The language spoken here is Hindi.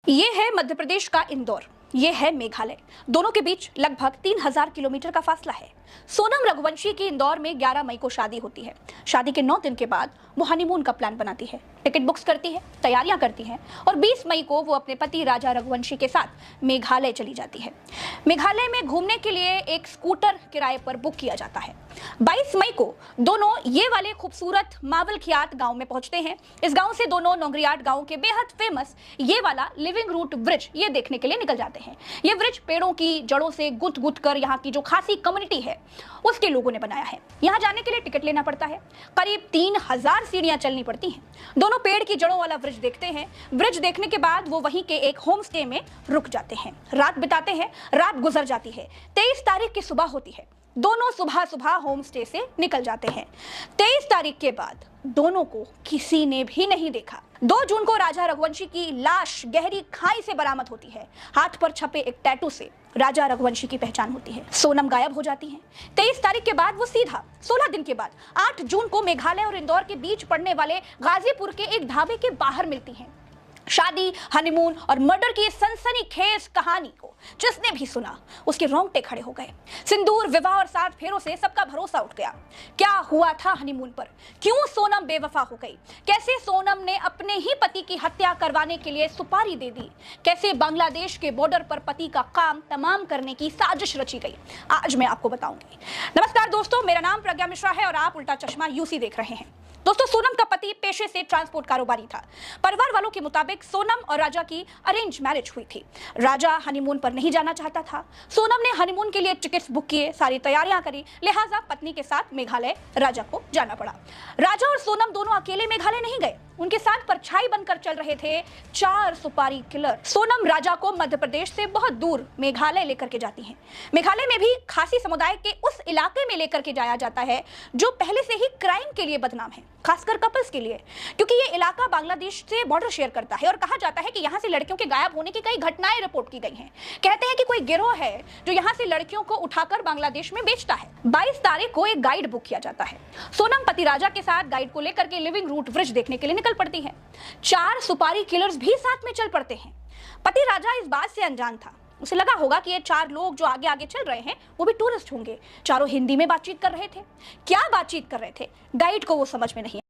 ये है मध्य प्रदेश का इंदौर, ये है मेघालय। दोनों के बीच लगभग 3000 किलोमीटर का फासला है। सोनम रघुवंशी की इंदौर में 11 मई को शादी होती है। शादी के 9 दिन के बाद वो हनीमून का प्लान बनाती है, टिकट बुक्स करती है, तैयारियां करती है और 20 मई को वो अपने पति राजा रघुवंशी के साथ मेघालय चली जाती है। मेघालय में घूमने के लिए एक स्कूटर किराए पर बुक किया जाता है। 22 मई को दोनों ये वाले खूबसूरत मावलखियात गांव में पहुंचते हैं। इस गांव से दोनों नोंगरियाट गांव के बेहद फेमस ये वाला लिविंग रूट ब्रिज ये देखने के लिए निकल जाते हैं। ये ब्रिज पेड़ों की जड़ों से गुथ गुथ कर यहाँ की जो खासी कम्युनिटी है उसके लोगों ने बनाया है। यहाँ जाने के लिए टिकट लेना पड़ता है, करीब 3000 सीढ़ियां चलनी पड़ती हैं। दोनों पेड़ की जड़ों वाला ब्रिज देखते हैं। ब्रिज देखने के बाद वो वहीं के एक होम स्टे में रुक जाते हैं, रात बिताते हैं। रात गुजर जाती है। 23 तारीख की सुबह होती है। दोनों सुबह सुबह होम स्टे से निकल जाते हैं। 23 तारीख के बाद दोनों को किसी ने भी नहीं देखा। 2 जून को राजा रघुवंशी की लाश गहरी खाई से बरामद होती है। हाथ पर छपे एक टैटू से राजा रघुवंशी की पहचान होती है। सोनम गायब हो जाती है। 23 तारीख के बाद वो सीधा 16 दिन के बाद 8 जून को मेघालय और इंदौर के बीच पड़ने वाले गाजीपुर के एक ढाबे के बाहर मिलती हैं। शादी, हनीमून और मर्डर की सनसनीखेज कहानी को जिसने भी सुना उसके रोंगटे खड़े हो गए। सिंदूर, विवाह और 7 फेरों से सबका भरोसा उठ गया। क्या हुआ था हनीमून पर? क्यों सोनम बेवफा हो गई? कैसे सोनम ने अपने ही पति की हत्या करवाने के लिए सुपारी दे दी? कैसे बांग्लादेश के बॉर्डर पर पति का काम तमाम करने की साजिश रची गई? आज मैं आपको बताऊंगी। नमस्कार दोस्तों, मेरा नाम प्रज्ञा मिश्रा है और आप उल्टा चश्मा यूसी देख रहे हैं। दोस्तों, सोनम का पति पेशे से ट्रांसपोर्ट कारोबारी था। परिवार वालों के मुताबिक सोनम और राजा की अरेंज मैरिज हुई थी। राजा हनीमून पर नहीं जाना चाहता था। सोनम ने हनीमून के लिए टिकट्स बुक किए, सारी तैयारियां करी, लिहाजा पत्नी के साथ मेघालय राजा को जाना पड़ा। राजा और सोनम दोनों अकेले मेघालय नहीं गए। उनके साथ परछाई बनकर चल रहे थे 4 सुपारी किलर। सोनम राजा को मध्य प्रदेश से बहुत दूर मेघालय लेकर के जाती हैं। मेघालय में भी खासी समुदाय के उस इलाके में लेकर के जाया जाता है जो पहले से ही क्राइम के लिए बदनाम है, खासकर कपल्स के लिए, क्योंकि ये इलाका बांग्लादेश से बॉर्डर शेयर करता है और कहा जाता है कि यहाँ से लड़कियों के गायब होने की कई घटनाएं रिपोर्ट की गई हैं। कहते हैं कि कोई गिरोह है जो यहाँ से लड़कियों को उठाकर बांग्लादेश में बेचता है। 22 तारीख को एक गाइड बुक किया जाता है। सोनम पति राजा के साथ गाइड को लेकर के लिविंग रूट ब्रिज देखने के लिए निकल पड़ती है। 4 सुपारी किलर्स भी साथ में चल पड़ते हैं। पति राजा इस बात से अनजान था। उसे लगा होगा कि ये 4 लोग जो आगे आगे चल रहे हैं वो भी टूरिस्ट होंगे। चारों हिंदी में बातचीत कर रहे थे। क्या बातचीत कर रहे थे गाइड को वो समझ में नहीं